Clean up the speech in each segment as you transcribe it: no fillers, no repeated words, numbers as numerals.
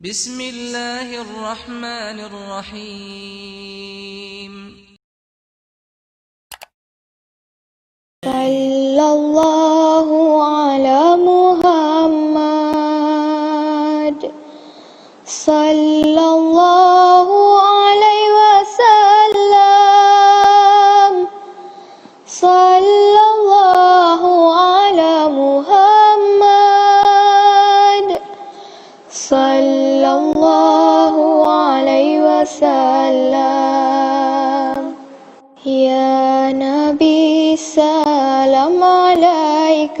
بسم الله الرحمن الرحيم. صلى الله على محمد صلى الله عليه وسلم صلى الله على محمد صلى الله عليه وسلم يا نبي سلام عليك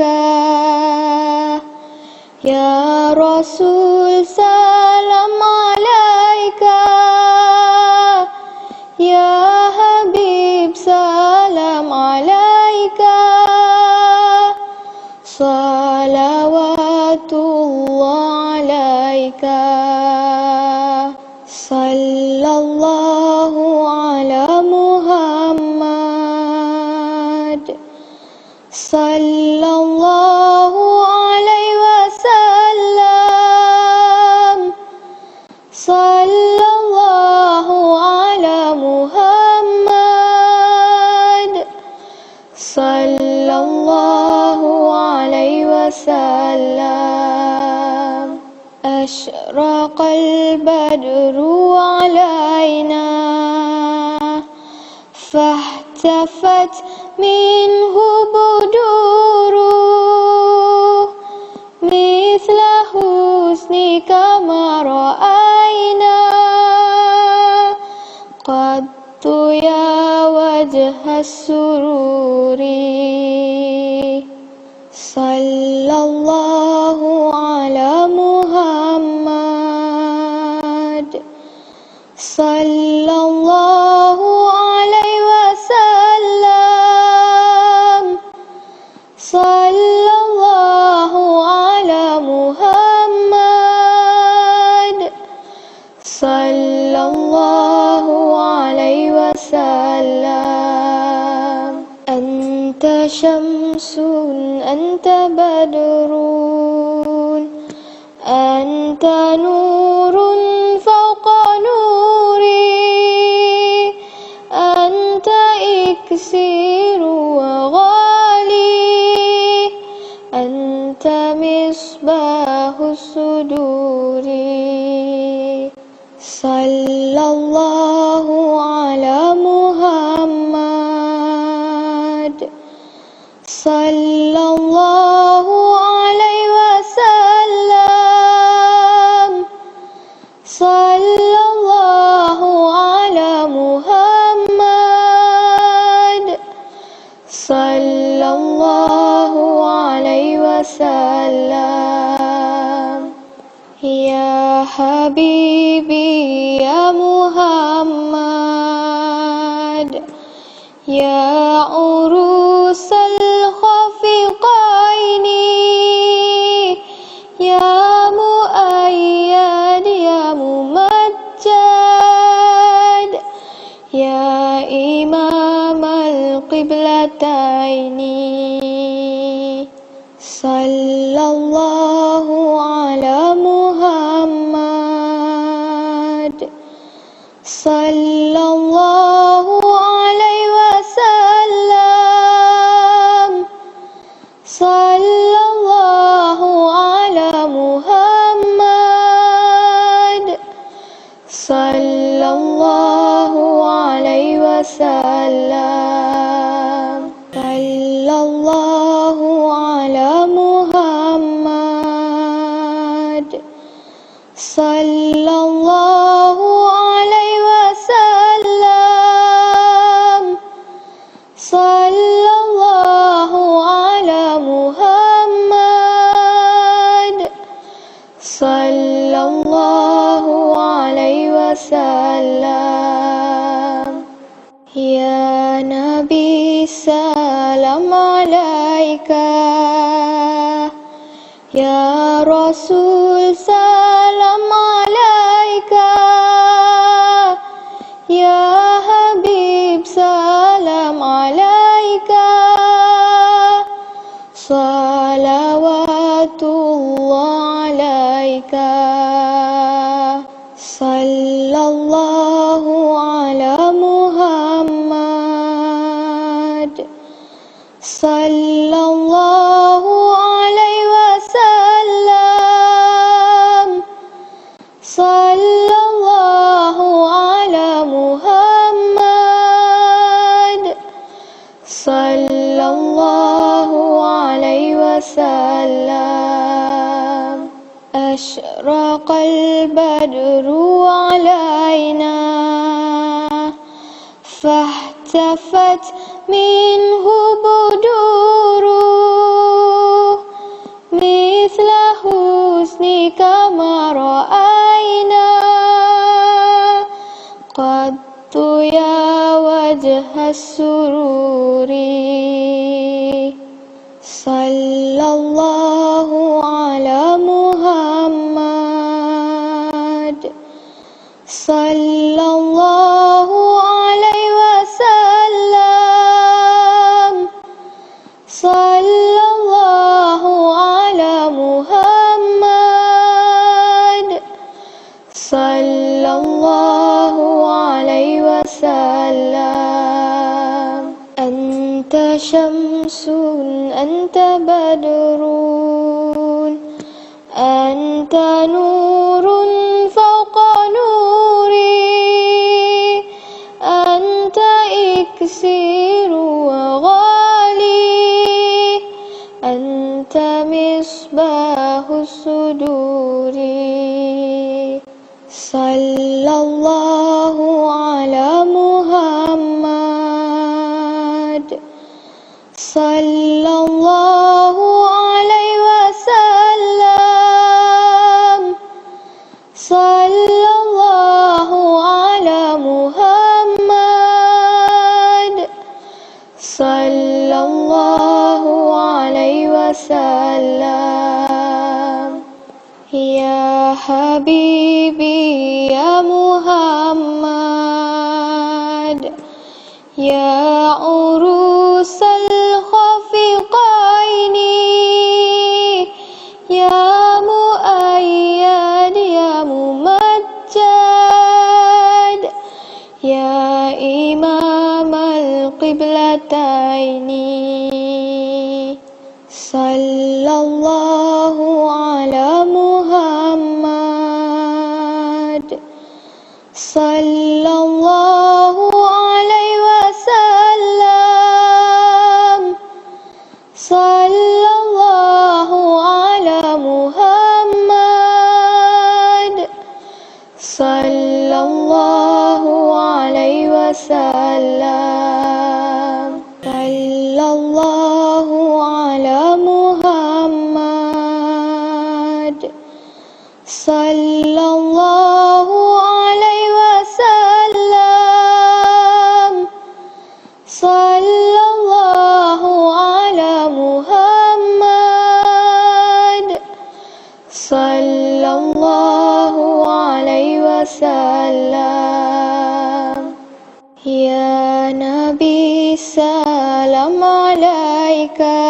يا رسول سلام عليك يا حبيب سلام عليك صلوات الله عليك صلى الله على محمد صلى الله عليه وسلم صلى الله على محمد صلى الله عليه وسلم أشرق البدر علينا فاحتفت منه بدوره مثل حسنك ما رأينا قط يا وجه السرور صلى الله على محمد صلى الله عليه وسلم صلى الله على محمد صلى الله عليه وسلم أنت شمس أنت بدر أنت نور فوق نوري أنت إكسير وغالي أنت مصباح الصدور صلى الله على محمد صلى الله عليه وسلم صلى الله على محمد صلى الله عليه وسلم يا حبيبي يا محمد يا عروس الخفقين يا مؤيد يا ممجد يا إمام القبلتين صلى الله على محمد صلى الله عليه وسلم صلى الله على محمد صلى الله عليه وسلم صلى الله على محمد صلى الله عليه وسلم صلى الله على محمد صلى الله عليه وسلم يا نبي سلام عليك يا رسول سلام عليك يا حبيب سلام عليك صلوات الله عليك sallallahu ala Muhammad, sallallahu alaihi wasallam, sallallahu ala Muhammad, sallallahu alaihi wasallam. Asyraqal badru alaina fahtafat minhu buduruh mithla husnika ma ra'ayna qattu ya wajhas sururi. Sallallahu ala Muhammad, sallallahu alaihi wasallam, sallallahu ala Muhammad, sallallahu alaihi wasallam. Anta syamsun anta badrun anta nurun fawqa nuri anta iksiru wa ghali anta misbahus suduri. Sallallahu ala Muhammad, sallallahu alaihi wasallam, sallallahu ala Muhammad, sallallahu alaihi wasallam. Ya Habibi ya Muhammad, ya urusal khafiqaini, ya muayyad ya mumajjad, ya imam al-qiblataini. Sallallahu ala Muhammad, sallallahu alaihi wasallam, sallallahu ala Muhammad, sallallahu alaihi wasallam. Sallallahu ala Muhammad, sallallahu alaihi wasallam, sallallahu ala Muhammad, sallallahu alaihi wasallam. Ya Nabi salam alaika,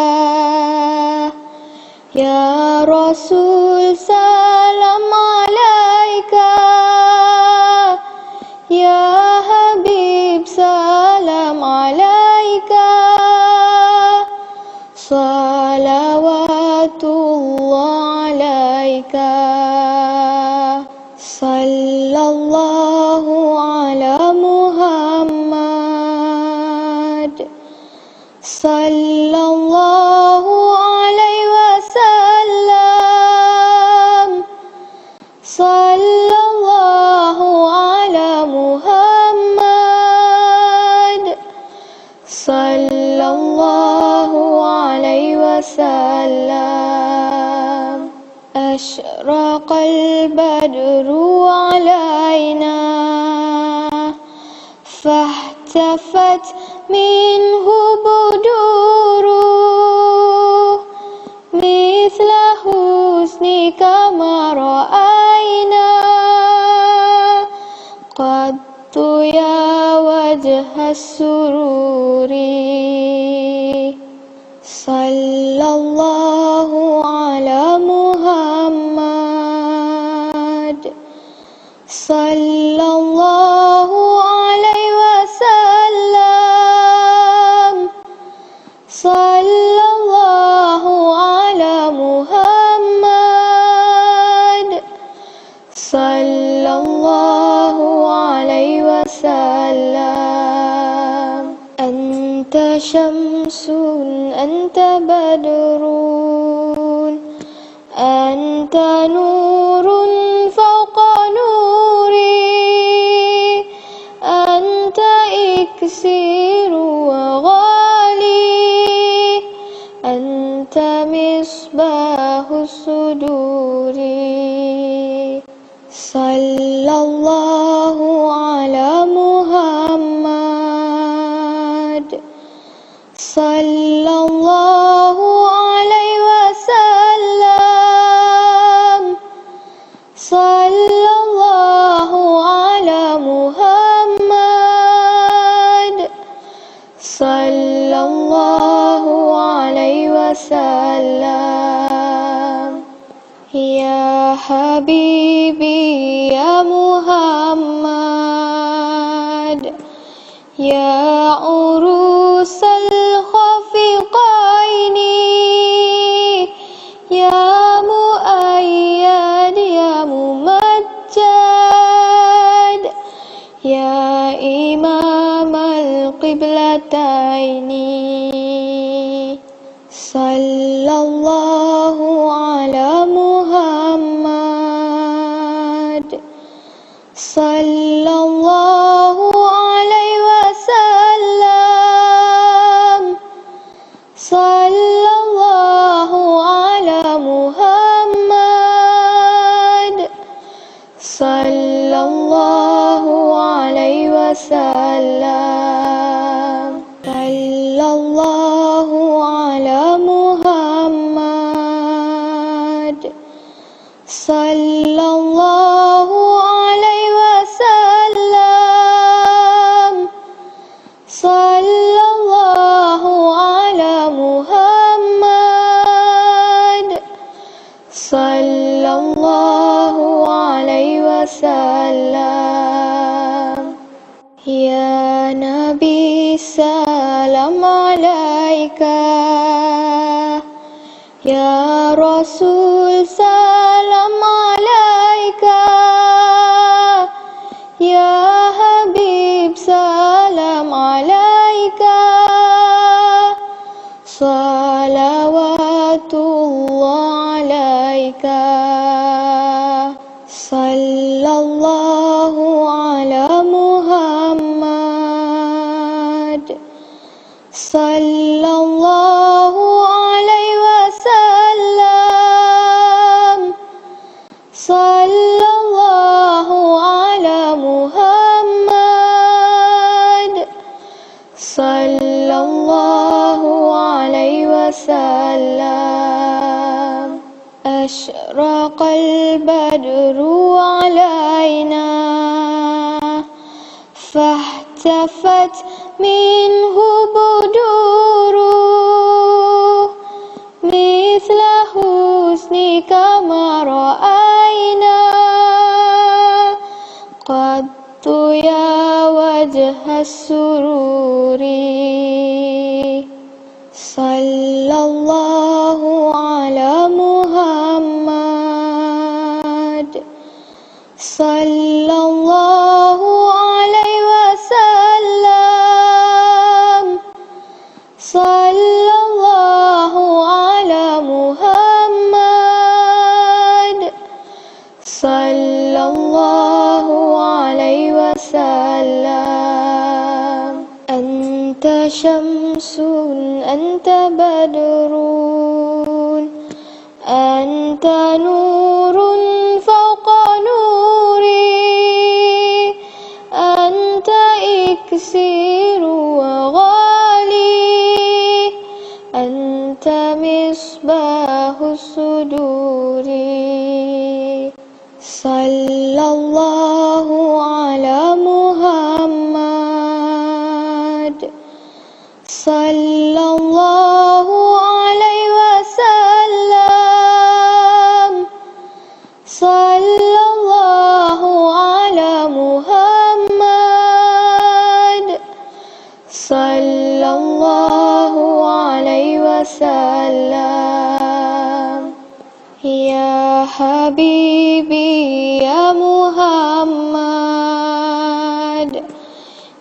ya Rasul salam alaika, ya Habib salam alaika, salawatullah alaika. Sallallahu ala Muhammad, sallallahu alaihi wasallam, sallallahu ala Muhammad, sallallahu alaihi wasallam. Asyraqal badru alaina fahtafat minhu buduruh mithla husnika ma ra'ayna qattu ya wajhas sururi. Sallallahu ala Muhammad, sallallahu alaihi wasallam, sallallahu ala Muhammad, sallallahu alaihi wasallam. Anta syamsun, anta badrun, anta nurun fawqa nuri, anta iksiru wa ghali, anta misbahus suduri. Sallallahu ala Muhammad, sallallahu alaihi wasallam, sallallahu ala Muhammad, sallallahu alaihi wasallam. Ya Habibi ya Muhammad, ya urusal khafiqaini, ya muayyad ya mumajjad, ya imam al-qiblataini. Sallallahu ala Muhammad, sallallahu alaihi wasallam, sallallahu ala Muhammad, sallallahu alaihi wasallam. Sallallahu ala Muhammad, sallallahu alaihi wasallam, sallallahu ala Muhammad, sallallahu alaihi wasallam. Ya Nabi salam alaika, ya Rasul salam alaika, ya Habib salam alaika, salawatullah alaika. Sallallahu ala Muhammad, sallallahu alaihi wasallam, sallallahu ala Muhammad, sallallahu alaihi wasallam. Ashraqal badru alaina, fahtafat minhu buduru, mithla husnika ma ra'ayna, qattu ya wajhas sururi. Sallallahu ala Muhammad, sallallahu alaihi wasallam, sallallahu ala Muhammad, sallallahu alaihi wasallam. Anta syamsun, anta badrun, anta nurun fawqa nuri, anta iksiru wa ghali, anta misbahus suduri. Sallallahu ala Muhammad, sallallahu alaihi wasallam, sallallahu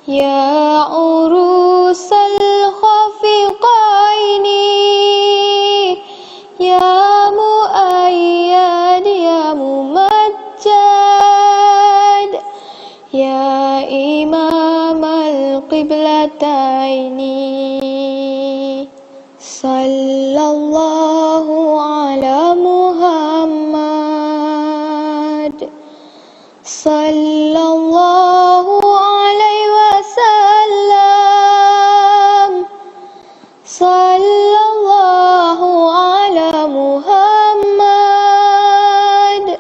يا عروس الخفقين يا مؤيد يا ممجد يا إمام القبلتين صلى الله على محمد صلى الله عليه وسلم صلى الله على محمد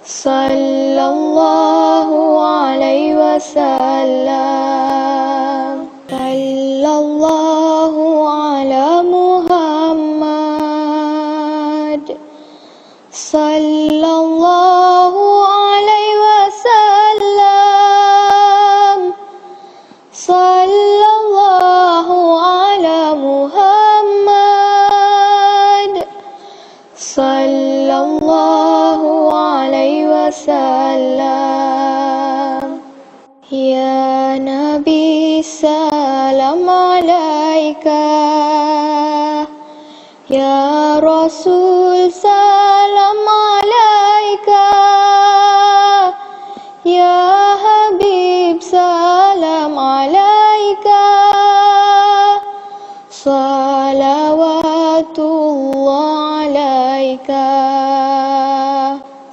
صلى الله عليه وسلم صلى الله على محمد صلى الله عليه وسلم صلى الله على محمد صلى الله عليه وسلم يا نبي سلام عليك يا رسول سلام عليك يا حبيب سلام عليك صلوات الله عليك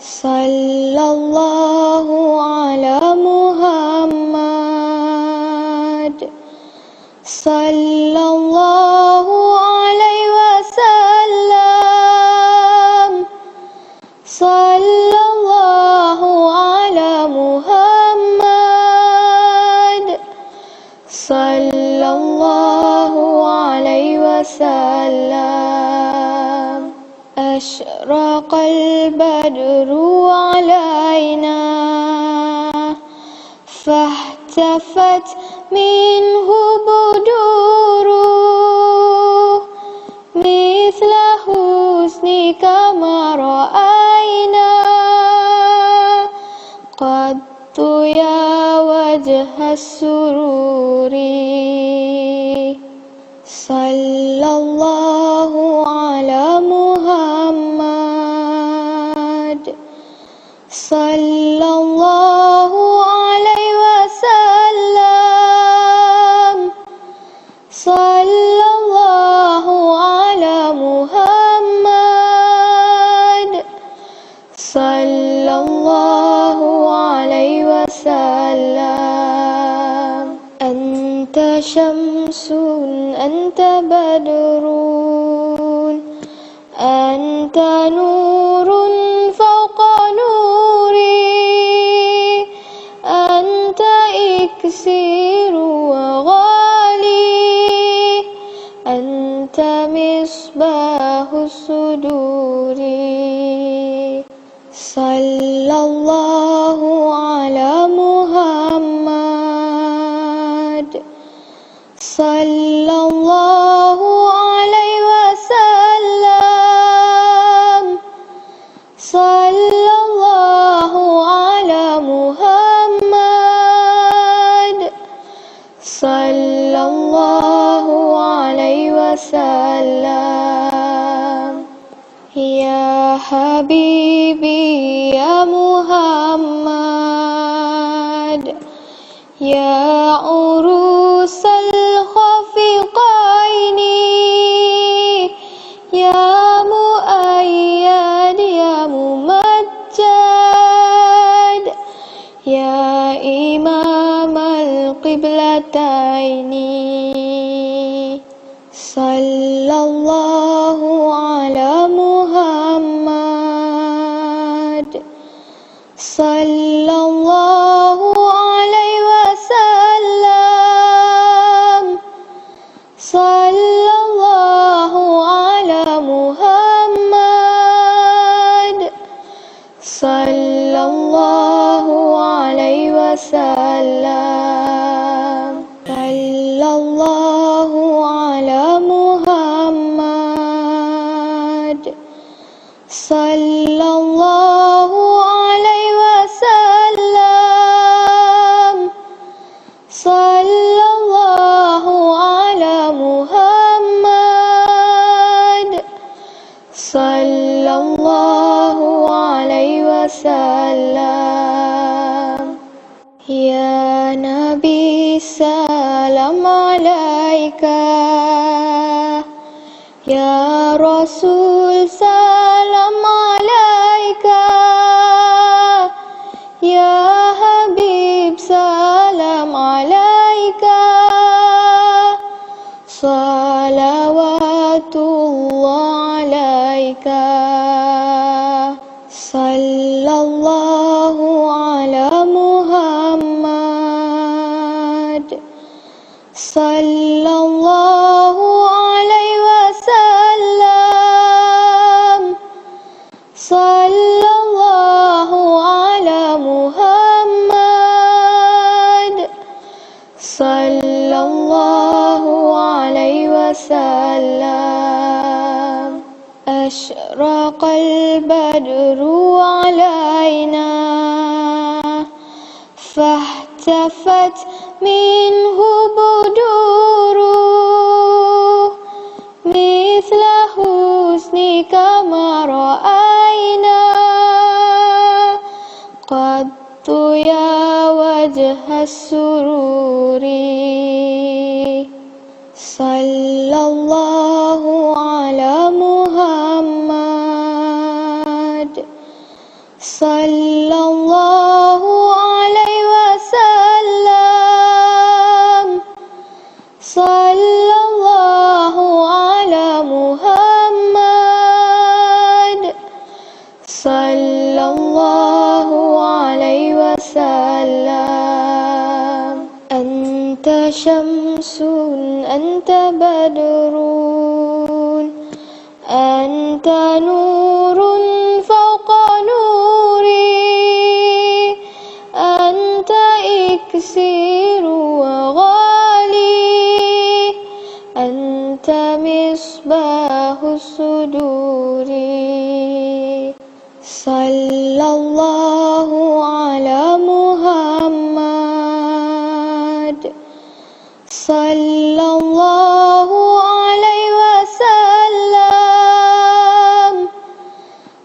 صلى الله على محمد صلى الله عليه وسلم صلى الله على محمد صلى الله عليه وسلم أشرق البدر علينا فاحتفت منه بدور مثل حسنك ما رأينا قط يا وجه السرور صلى الله على محمد صلى الله عليه وسلم صلى الله على محمد صلى الله عليه وسلم أنت شمس أنت بدر أنت نور فوق نوري أنت إكسير وغالي أنت مصباح الصدور صلى الله على محمد صلى الله عليه وسلم صلى الله على محمد صلى الله عليه وسلم يا حبيبي يا محمد يا عروس الخفقين يا مؤيد يا ممجد يا إمام القبلتين صلى الله على محمد صلى الله عليه وسلم صلى الله على محمد صلى الله عليه وسلم صلى الله على محمد Ya Nabi salam alaika, Ya Rasul salam alaika, Ya Habib salam alaika, salawatullah alaika, sallallahu ala Muhammad, sallallahu alaihi wasallam, sallallahu ala Muhammad, sallallahu alaihi wasallam. Ashraqal badru alaina, fahtafat minhu buduruh, mithla husnika ma ra'ayna, qattu ya wajhas sururi, sallallahu ala Muhammad, sallallahu alaihi wasallam, sallallahu ala Muhammad, sallallahu alaihi wasallam. Anta syamsun, anta badrun, anta nurun fawqa nuri, anta iksiru wa ghali, anta misbahus suduri, sallallahu ala Muhammad, sallallahu alaihi wasallam,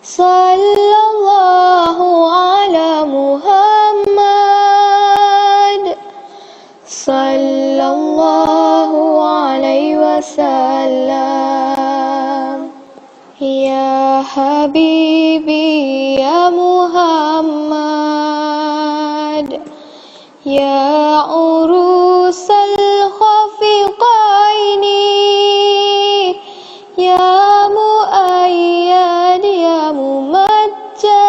sallallahu ala Muhammad, sallallahu alaihi wasallam. Ya Habibi ya Muhammad, ya urusal khafiqaini, ya muayyad ya mumajjad,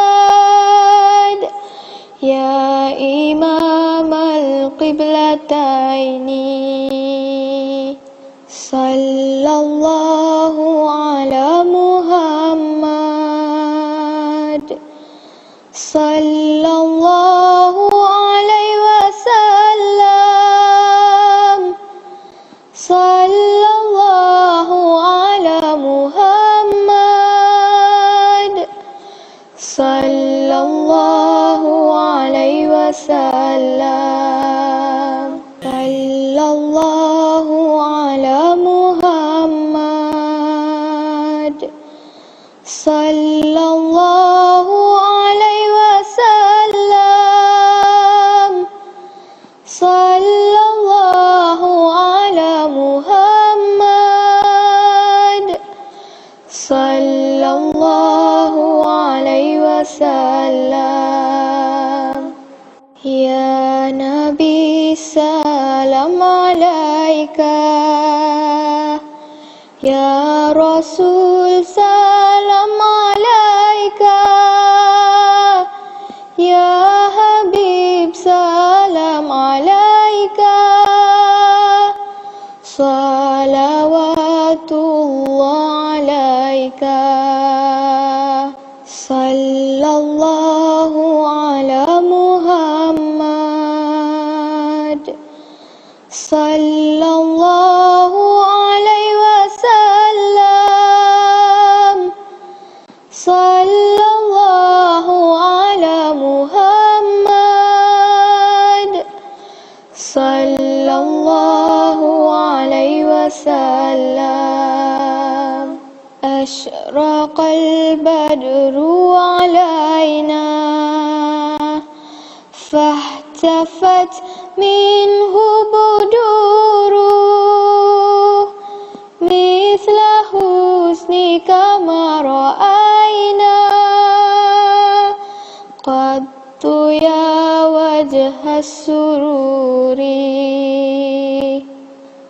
ya imam al-qiblataini, sallallahu ala Muhammad, sallallahu alaihi wasallam, sallallahu ala Muhammad, sallallahu alaihi wasallam, sallallahu ala Muhammad, sallallahu alaihi wasallam, sallallahu ala Muhammad, sallallahu alaihi wasallam. Ya Nabi salam alaika, Ya Rasul salam alaika, Ya Habib salam alaika, salawatullah alaika, sallallahu ala Muhammad, sallallahu alaihi wasallam, sallallahu ala Muhammad, sallallahu alaihi wasallam. Ashraqal badru alaina, فاحتفت منه بدوره مثل حسنك ما رأينا قط يا وجه السرور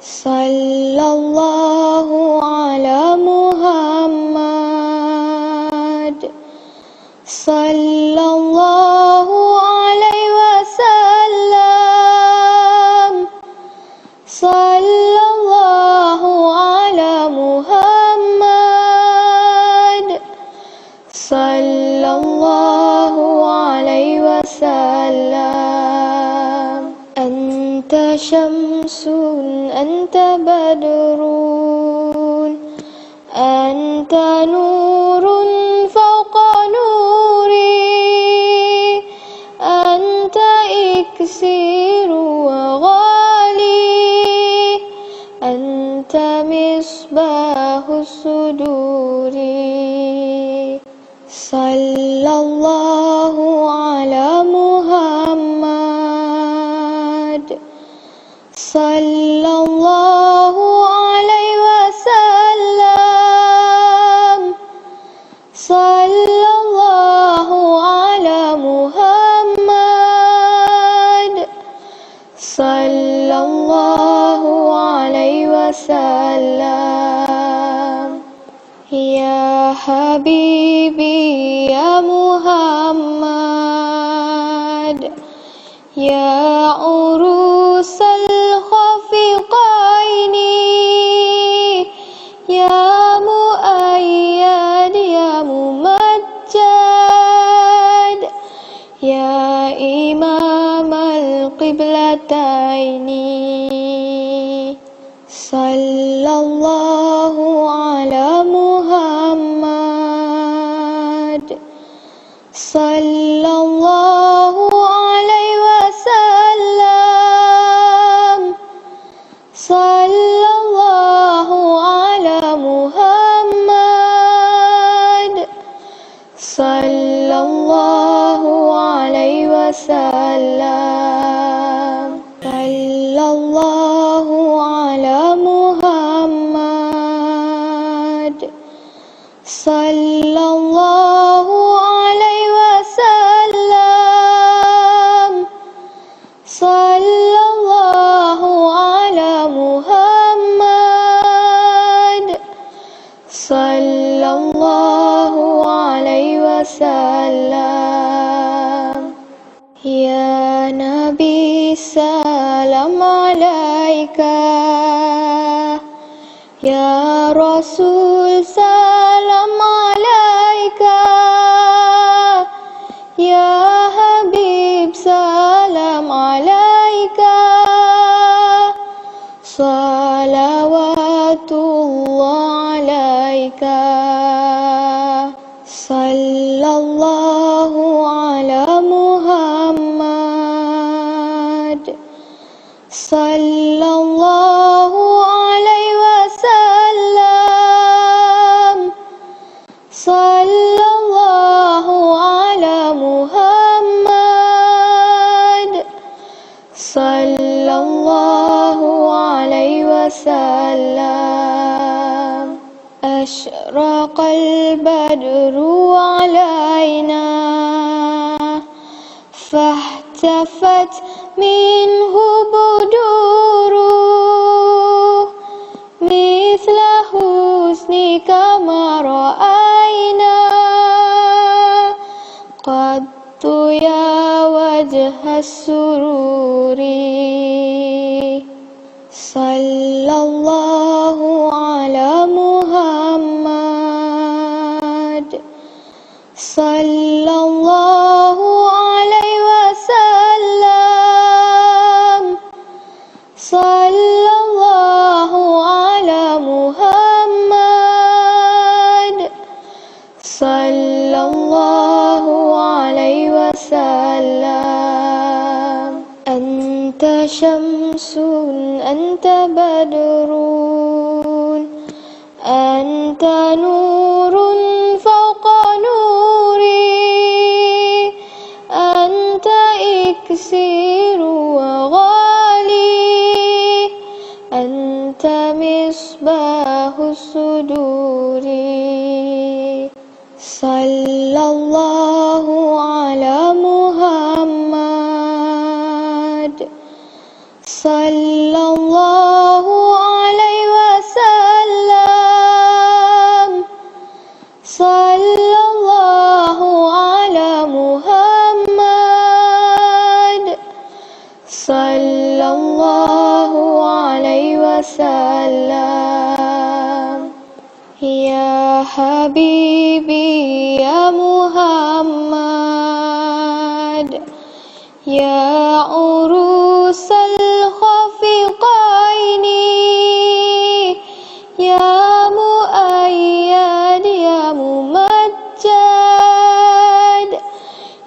صلى الله على محمد صلى الله عليه وسلم صلى الله على محمد صلى الله عليه وسلم أنت شمس أنت بدر أنت نور فوق نوري أنت إكسير وغالي أنت مصباح الصدور صلى الله على محمد صلى الله عليه وسلم صلى الله على محمد صلى الله عليه وسلم يا حبيبي يا محمد يا عروس الخفقين يا مؤيد يا ممجد يا إمام القبلتين صلى الله على محمد صلى الله عليه وسلم صلى الله على محمد صلى الله عليه وسلم صلى الله على محمد صلى الله عليه وسلم صلى الله على محمد صلى الله عليه وسلم يا نبي سلام عليك يا رسول سلام عليك يا حبيب سلام عليك صلوات الله عليك صلى الله على محمد صلى الله عليه وسلم صلى الله على محمد صلى الله عليه وسلم أشرق البدر علينا فاحتفت منه بدوره مثل حسنك ما رأينا قط يا وجه السرور صلى الله على محمد صلى الله عليه وسلم صلى الله على محمد صلى الله عليه وسلم أنت شمس أنت بدر أنت نور فوق نوري أنت إكسير sallallahu alaihi wasallam, sallallahu ala Muhammad, sallallahu alaihi wasallam. Ya Habibi ya Muhammad, ya urusal khafiqaini, ya muayyad ya mumajjad,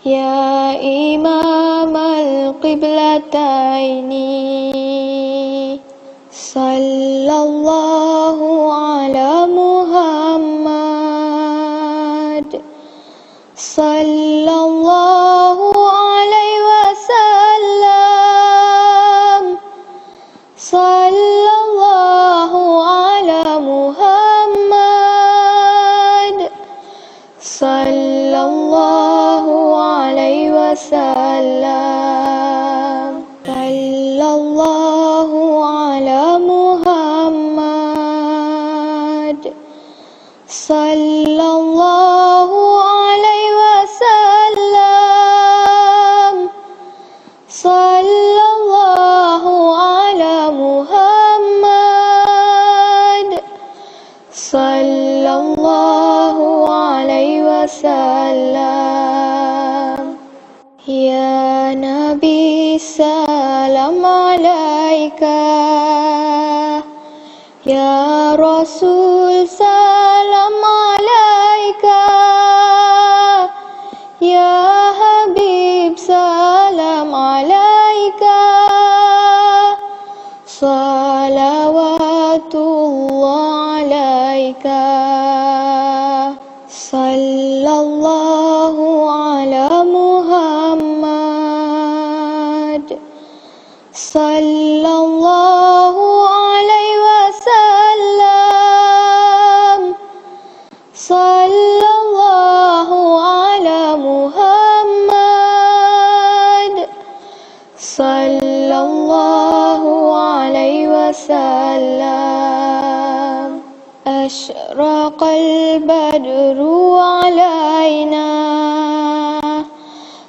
ya imam al-qiblataini, sallallahu ala Muhammad, sallallahu alaihi wasallam, sallallahu ala Muhammad, sallallahu alaihi wasallam, sallallahu ala Muhammad, sallallahu alaihi wasallam, sallallahu ala Muhammad, sallallahu alaihi wasallam. Ya Nabi salam alaika, ya Rasul salam alaika, ya Habib salam alaika, salawatullah alaika, sallallahu ala Muhammad, sallallahu alaihi wasallam, sallallahu ala Muhammad, sallallahu alaihi wasallam. Ashraqal badru alaina,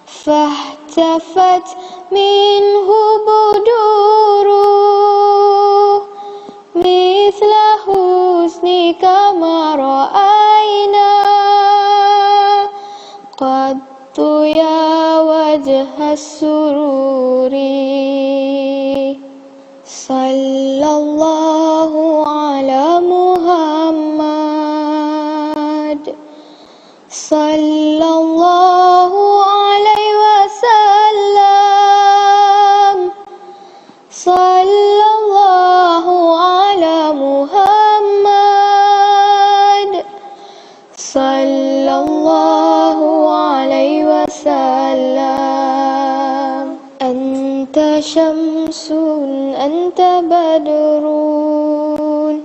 fahtafat minhu buduruh, mithla husnika ma ra'ayna qattu ya wajhas sururi, sallallahu ala Muhammad, sallallahu alaihi wasallam, sallallahu ala Muhammad, sallallahu alaihi wasallam. Anta syamsun anta badrun,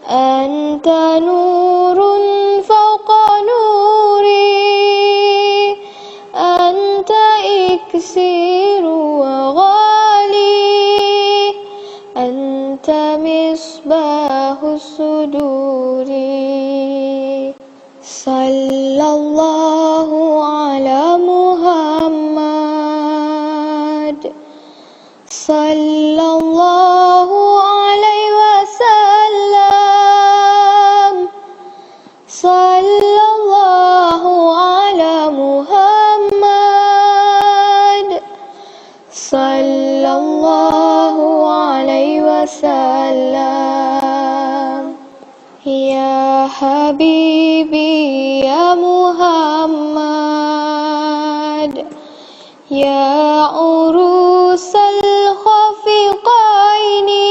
anta nurun fawqa nuri, anta iksiru wa ghali, anta misbahus suduri, sallallahu ala Muhammad, sallallahu alaihi wasallam, sallallahu ala Muhammad, sallallahu alaihi wasallam. Ya Habibi ya Muhammad, ya urusal khafiqaini,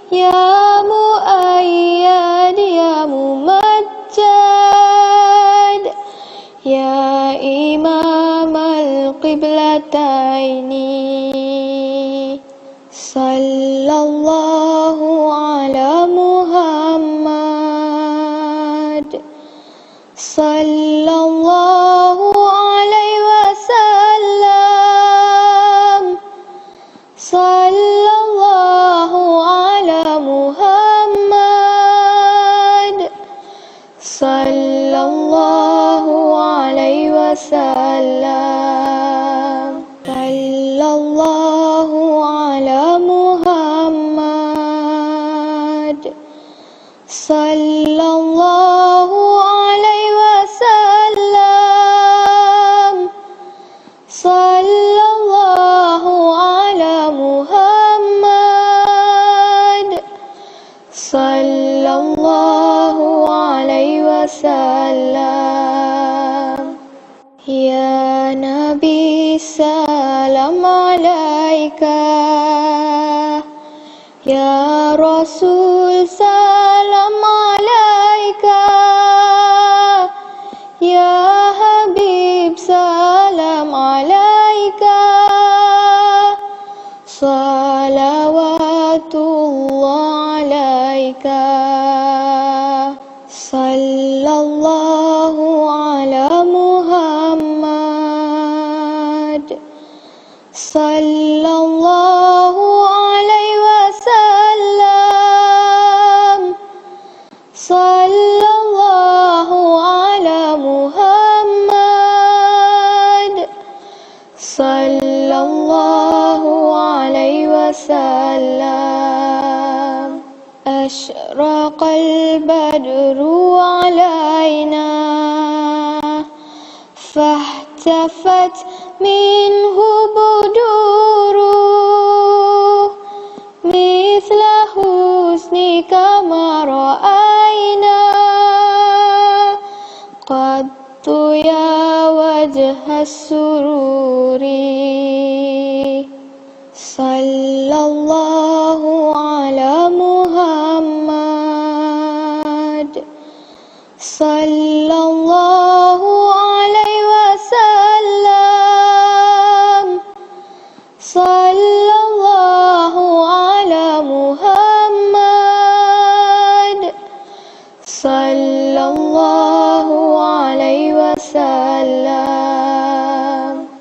ya muayyad ya mumajjad, ya imam al-qiblataini, sallallahu ala Muhammad, sallallahu alaihi wasallam, sallallahu ala Muhammad, sallallahu alaihi wasallam. Ya Nabi salam alaika, ya Rasul salam alaika, ya Habib salam alaika, salawatullah alaika, sallallahu ala Muhammad, sallallahu alaihi wasallam, sallallahu ala Muhammad, sallallahu alaihi wasallam. Ashraqal badru alaina, fahtafat minhu buduru, mithla husnika ma ra'ayna, qattu ya wajha sururi, sallallahu ala Muhammad, sallallahu alaihi wasallam, sallallahu ala Muhammad, sallallahu alaihi wasallam.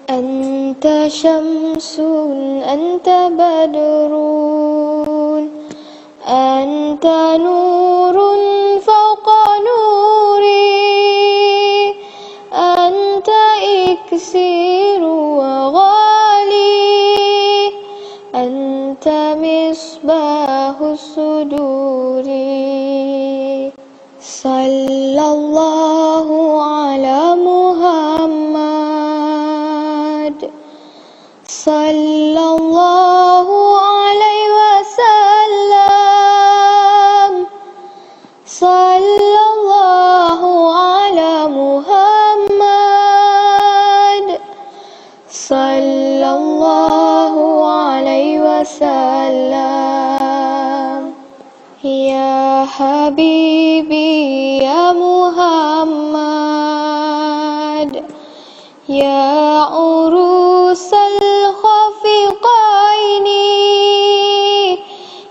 Anta syamsun, anta badrun, anta nurun fawqa nuri, anta iksiru wa ghali, anta misbahus suduri, sallallahu ala Muhammad, sallallahu alaihi wasallam, sallallahu ala Muhammad, sallallahu alaihi wasallam. Ya Habibi ya Muhammad, ya urusal khafiqaini,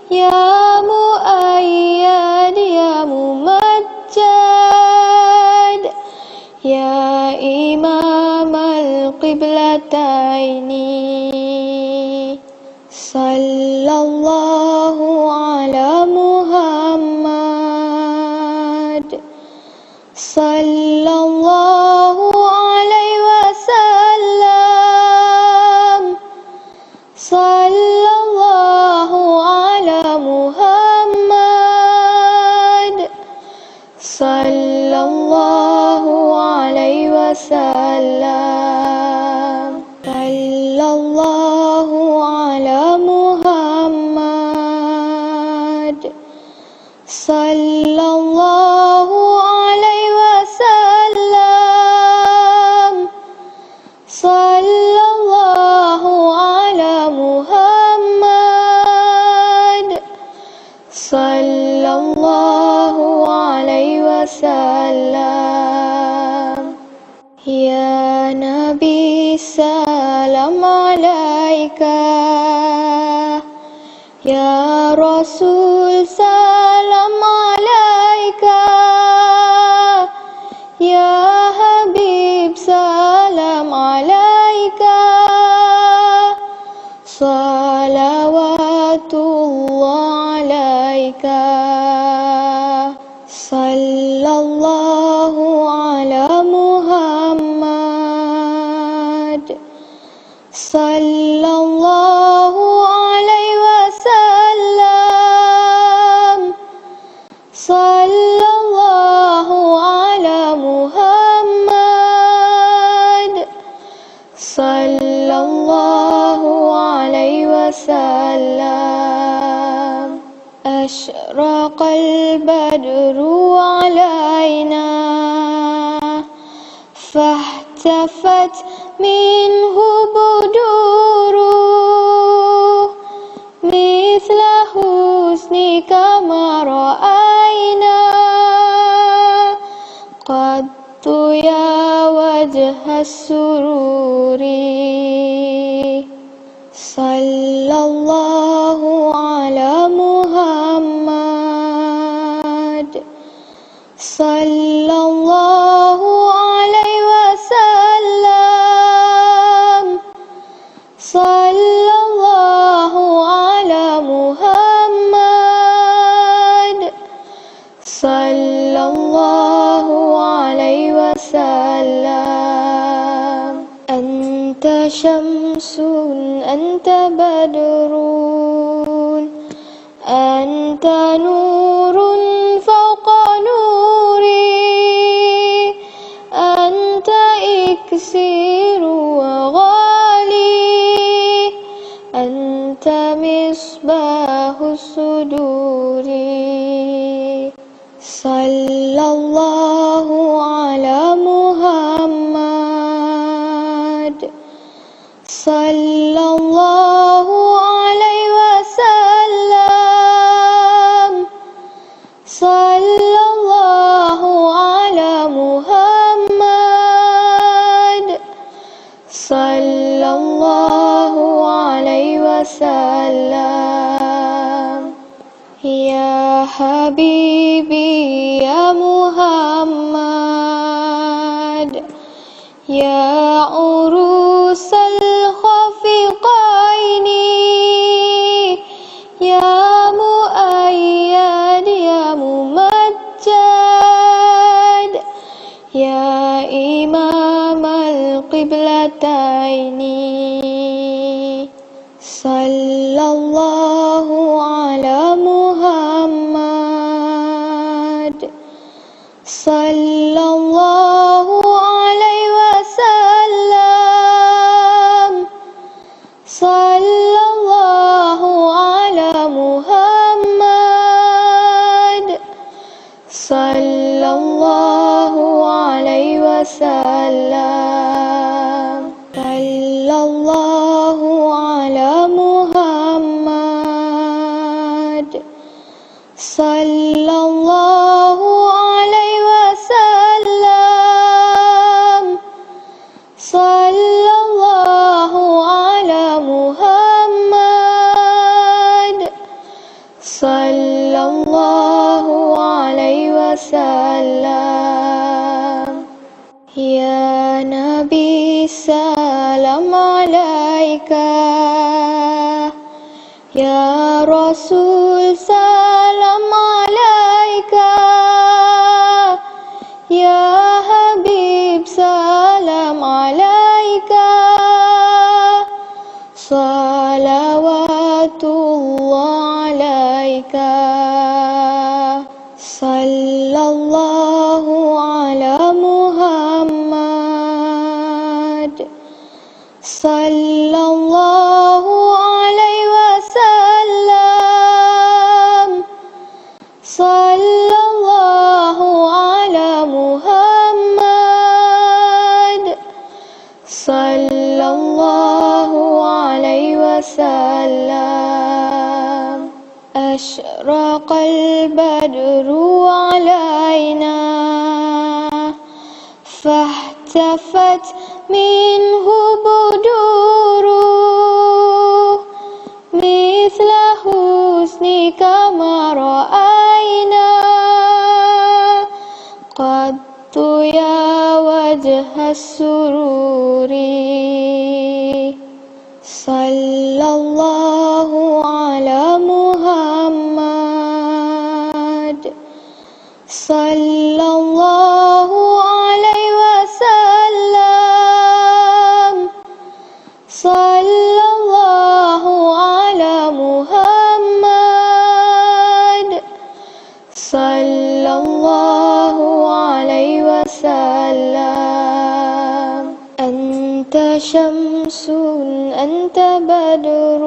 ya muayyad ya mumajjad, ya imam al-qiblataini, sallallahu ala Muhammad, sallallahu alaihi wasallam, sallallahu ala Muhammad, sallallahu alaihi wasallam, sallallahu ala Muhammad, sallallahu alaihi wasallam, sallallahu ala Muhammad, sallallahu alaihi wasallam. Ya Nabi salam alaika, ya Rasul salam alaika, ya Habib salam alaika, salawatullah alaika, sallallahu ala Muhammad, sallallahu alaihi wasallam, sallallahu ala Muhammad, sallallahu sallallahu alaihi wasallam. Asyraqal badru alaina fahtafat minhu buduruh mithla husnika ma ra'ayna qattu ya wajhas sururi. Sallallahu ala Muhammad sallallahu alaihi wasallam. Sallallahu ala Muhammad sallallahu alaihi wasallam. Anta syamsun anta badrun anta nurun fawqa nuri anta iksiru wa ghali anta misbahus suduri. Sallallahu ala Muhammad sallallahu alaihi wasallam. Sallallahu ala Muhammad sallallahu alaihi wasallam. Ya Habibi ya Muhammad ya urusal khafiqaini ya muayyad ya mumajjad ya imamal qiblataini. Sallallahu ala Muhammad sallallahu alaihi wasallam. Sallallahu ala Muhammad sallallahu alaihi wasallam. Sallallahu ala Muhammad sallallahu alaihi wasallam. Sallallahu ala Muhammad sallallahu alaihi wasallam. Ya Nabi salam alaika ya Rasul salam alaika ya Habib salam alaika salawatullah alaika. Sallallahu ala Muhammad sallallahu alaihi wasallam. Sallallahu ala Muhammad sallallahu alaihi wasallam. Asyraqal badru alaina fahtafat minhu buduruh mithla husnika ma ra'ayna qattu ya wajhas sururi. Sallallahu ala Muhammad sallallahu alaihi wasallam. Sallallahu ala Muhammad sallallahu alaihi wasallam. Anta syamsun شمس أنت بدر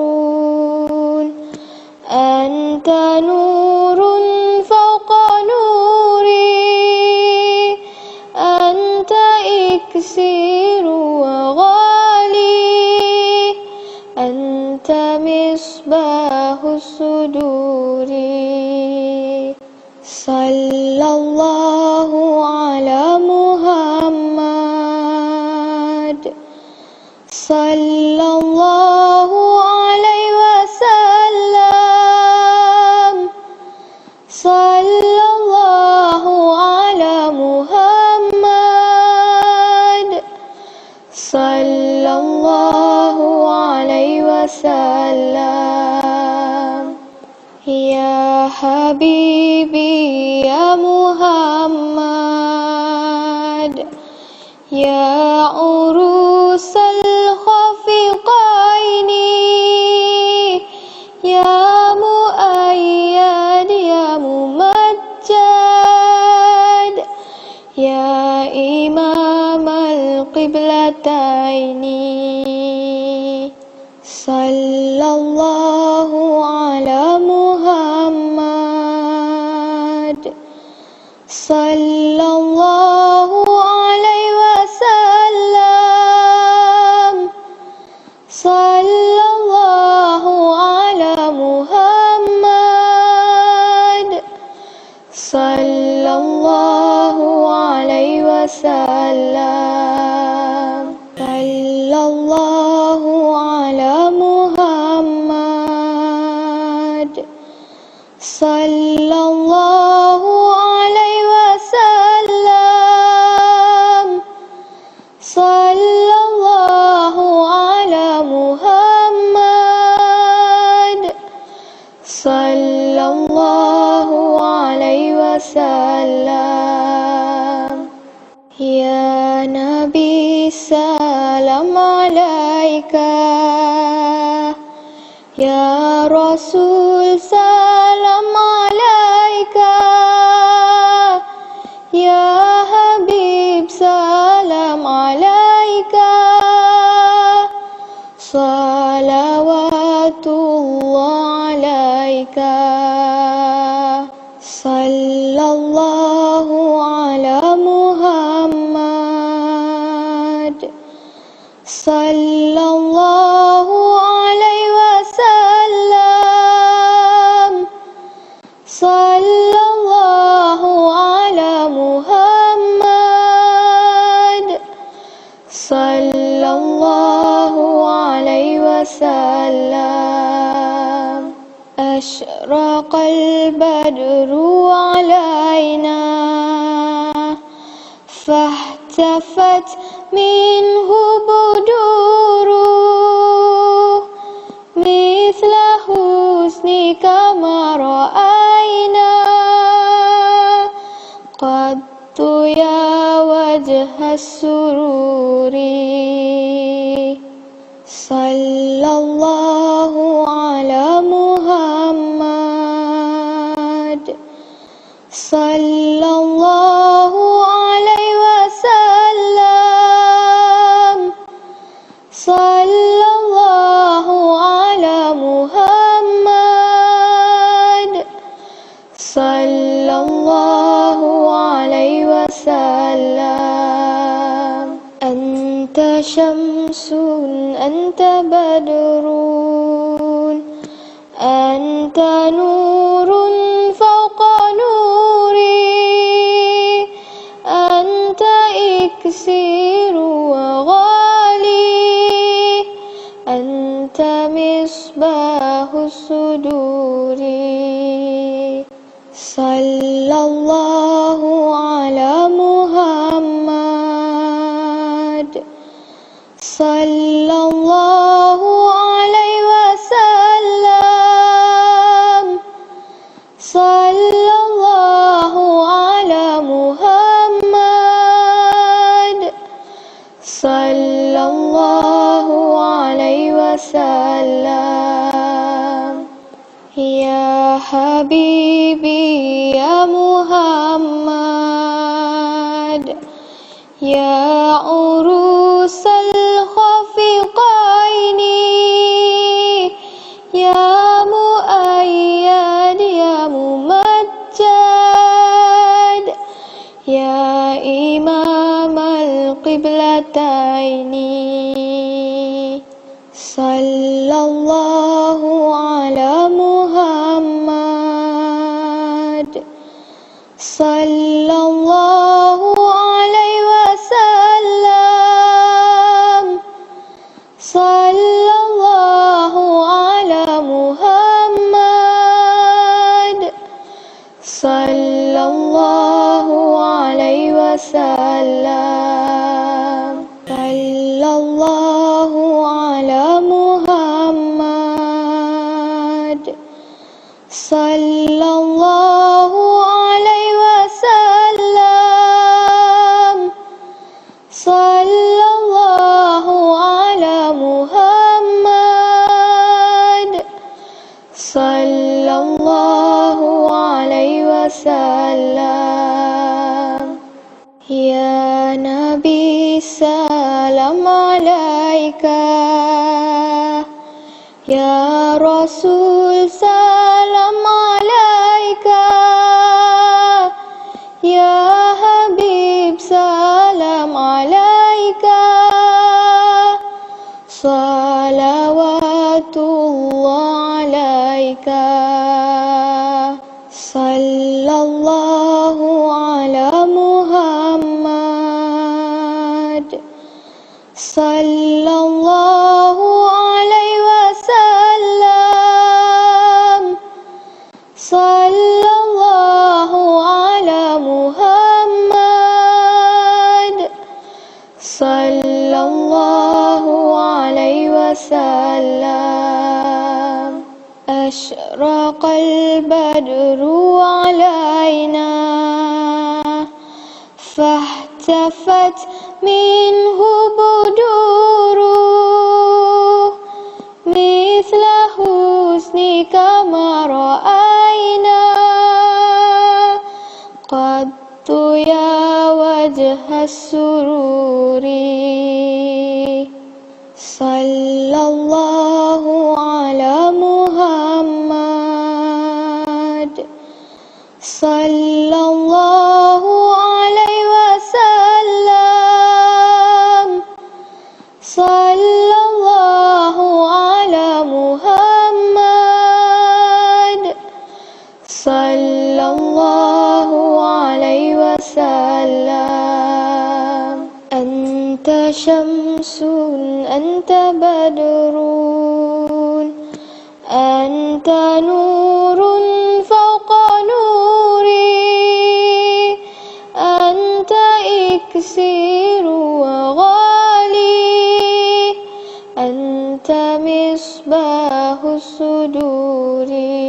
أنت نور فوق نوري أنت إكسير وغالي أنت مصباح الصدور صلى الله على محمد صلى الله عليه وسلم صلى الله على محمد صلى الله عليه وسلم يا حبيبي يا محمد يا عروس الخفقين يا مؤيد يا ممجد يا إمام القبلتين صلى الله على محمد صلى الله عليه وسلم صلى الله على محمد صلى الله عليه وسلم صلى الله على محمد صلى الله عليه وسلم صلى الله على محمد صلى الله عليه وسلم يا نبي سلام عليك يا رسول سلام عليك يا حبيب سلام عليك صلوات الله عليك صلى الله على محمد صلى الله عليه وسلم صلى الله على محمد صلى الله عليه وسلم أشرق البدر علينا فاحتفت منه بدور مثل حسنك ما رأينا قط يا وجه السرور صلى الله على محمد صلى الله عليه وسلم صلى الله على محمد صلى الله عليه وسلم أنت شمس أنت بدر أنت نور فوق نوري أنت إكسير وغالي أنت مصباح الصدور صلى الله على محمد صلى الله عليه وسلم صلى الله على محمد صلى الله عليه وسلم يا حبيبي يا محمد يا عروس الخفقين sallallahu ala Muhammad, sallallahu alaihi wasallam, sallallahu ala Muhammad, sallallahu alaihi wasallam, sallallahu ala Muhammad, sallallahu alaihi wasallam, sallallahu ala Muhammad, sallallahu alaihi wasallam. Ya Nabi salam alaika, ya Rasul salam alaika, ya Habib salam alaika, salawatullah alaika, sallallahu ala Muhammad, sallallahu alaihi wasallam, sallallahu ala Muhammad, sallallahu alaihi wasallam. Ashraqal badru alaina, fahtafat minhu buduru, mithla husnika ma ra'ayna, qattu ya wajha sururi, sallallahu ala Muhammad, sallallahu alaihi wasallam, sallallahu ala Muhammad, sallallahu alaihi wasallam. Anta syamsun, anta badrun, anta nurun fawqa nuri, anta iksiru wa ghali, anta misbahus suduri,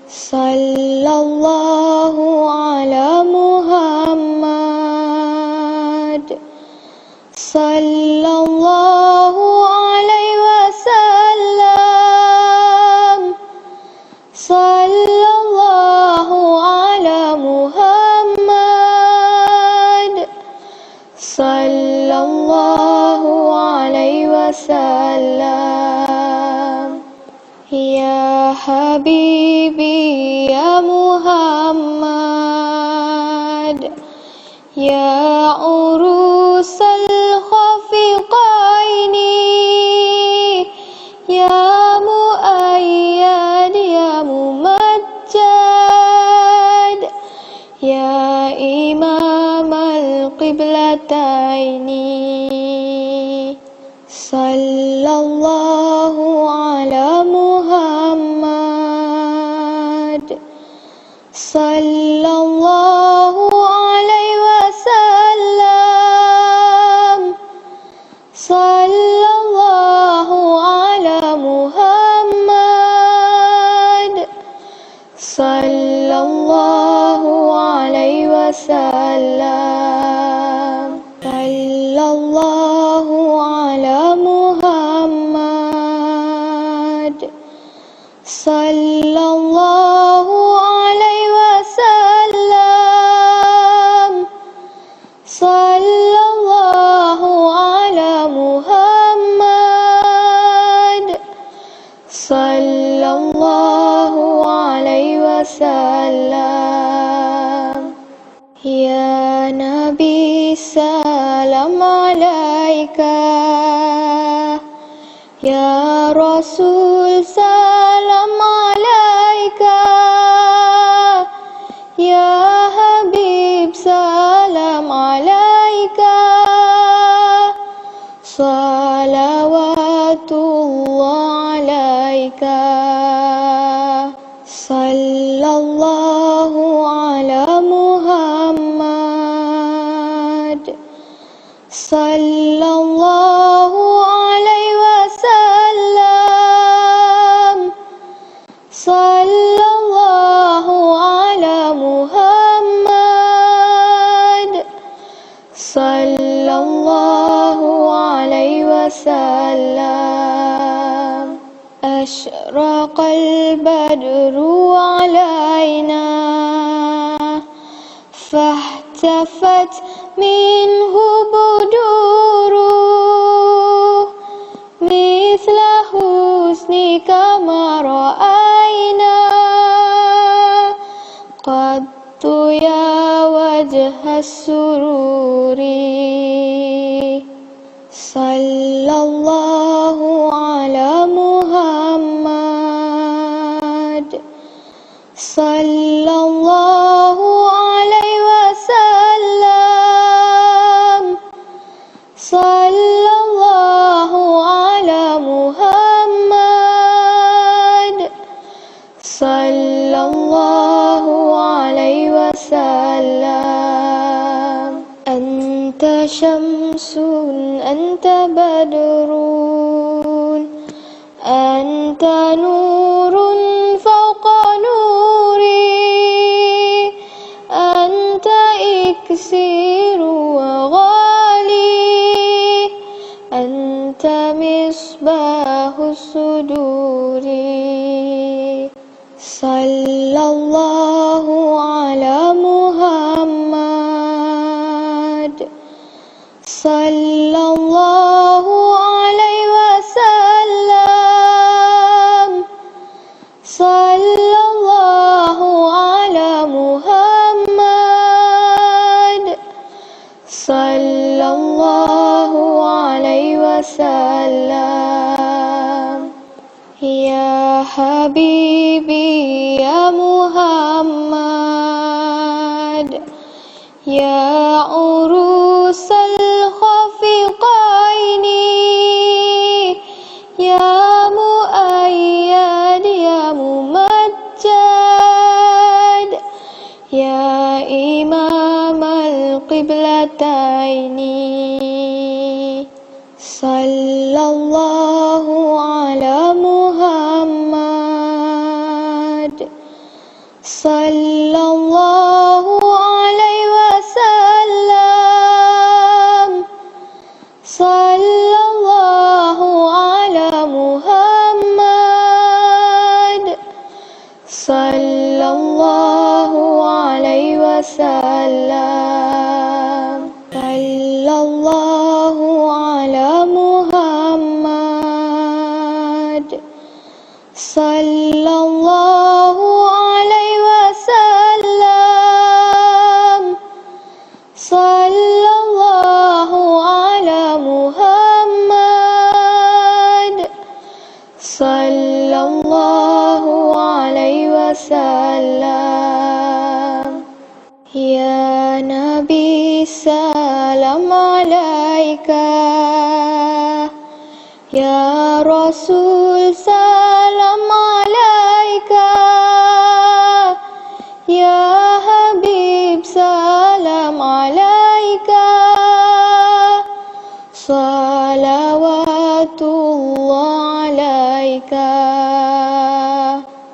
sallallahu ala Muhammad, sallallahu alaihi wasallam, sallallahu ala Muhammad, sallallahu alaihi wasallam. Ya Habibi ya Muhammad, ya urusal khafiqaini, ya muayyad ya mumajjad, ya imam al-qiblataini, sallallahu ala Muhammad, sallallahu alaihi wasallam, sallallahu ala Muhammad, sallallahu alaihi wasallam, sallallahu ala Muhammad, sallallahu alaihi wasallam, sallallahu ala Muhammad, sallallahu alaihi wasallam. Ya Nabi salam alaika, Ya Rasul salam alaika, Ya Habib salam alaika, salawatullah alaika, sallallahu ala Muhammad, sallallahu alaihi wasallam, sallallahu ala Muhammad, sallallahu alaihi wasallam. Ashraqal badru alaina, fahtafat minhu buduruh, mithla husnika ma ra'ayna, qattu ya wajhas sururi, sallallahu ala Muhammad, sallallahu alaihi wasallam, sallallahu ala Muhammad, sallallahu alaihi wasallam. Anta syamsun, anta badrun, anta nurun fawqa nuri, anta iksiru wa ghali, anta misbahus suduri, sallallahu ala Muhammad, sallallahu alaihi wasallam, sallallahu ala Muhammad, sallallahu alaihi wasallam. Ya Habibi ya Muhammad, ya urusal khafiqaini, ya muayyad ya mumajjad, ya imam al-qiblataini, sallallahu ala Muhammad, sallallahu alaihi wasallam, sallallahu ala Muhammad, sallallahu alaihi wasallam, sallallahu ala Muhammad, sallallahu alaihi wasallam, sallallahu ala Muhammad, sallallahu alaihi wasallam. Ya Nabi salam alaika, Ya Rasul salam alaika, Ya Habib salam alaika, salawatullah alaika,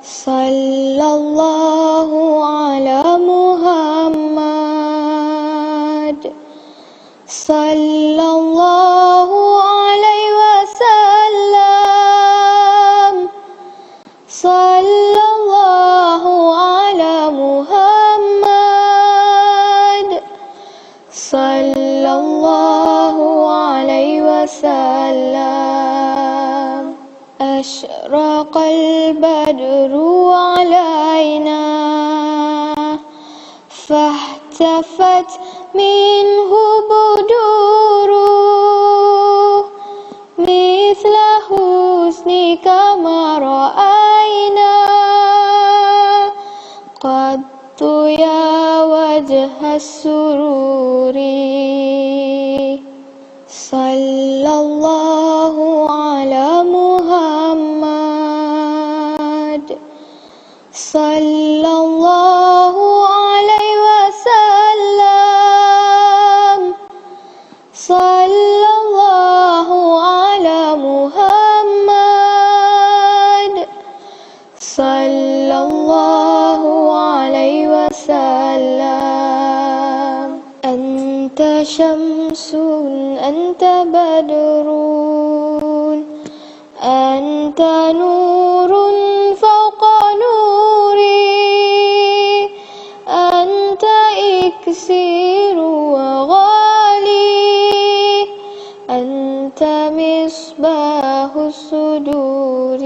sallallahu ala Muhammad, sallallahu alaihi wasallam, sallallahu ala Muhammad, sallallahu alaihi wasallam. Ashraqal badru alaina, fahtafat minhu buduruh, mithla حسنك ما رأينا قط يا وجه السرور صلى الله على محمد صلى الله عليه وسلم صلى الله على محمد صلى الله عليه وسلم أنت شمس أنت بدر أنت نور فوق نوري أنت إكسير وغالي أنت مصباح الصدور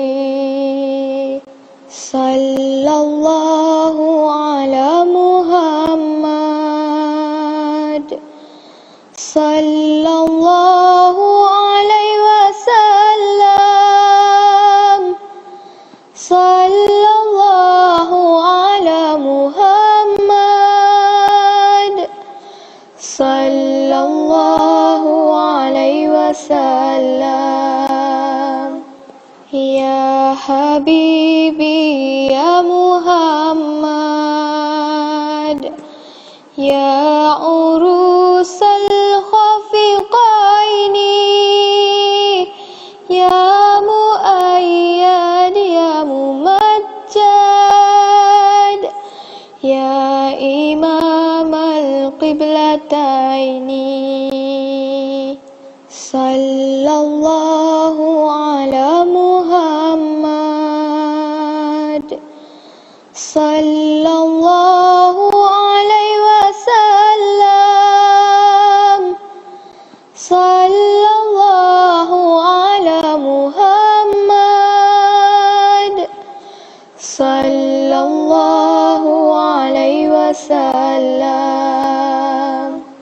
صلى الله على محمد صلى الله عليه وسلم صلى الله على محمد صلى الله عليه وسلم يا حبيبي يا محمد يا عروس الخفقين يا مؤيد يا ممجد يا إمام القبلتين صلى الله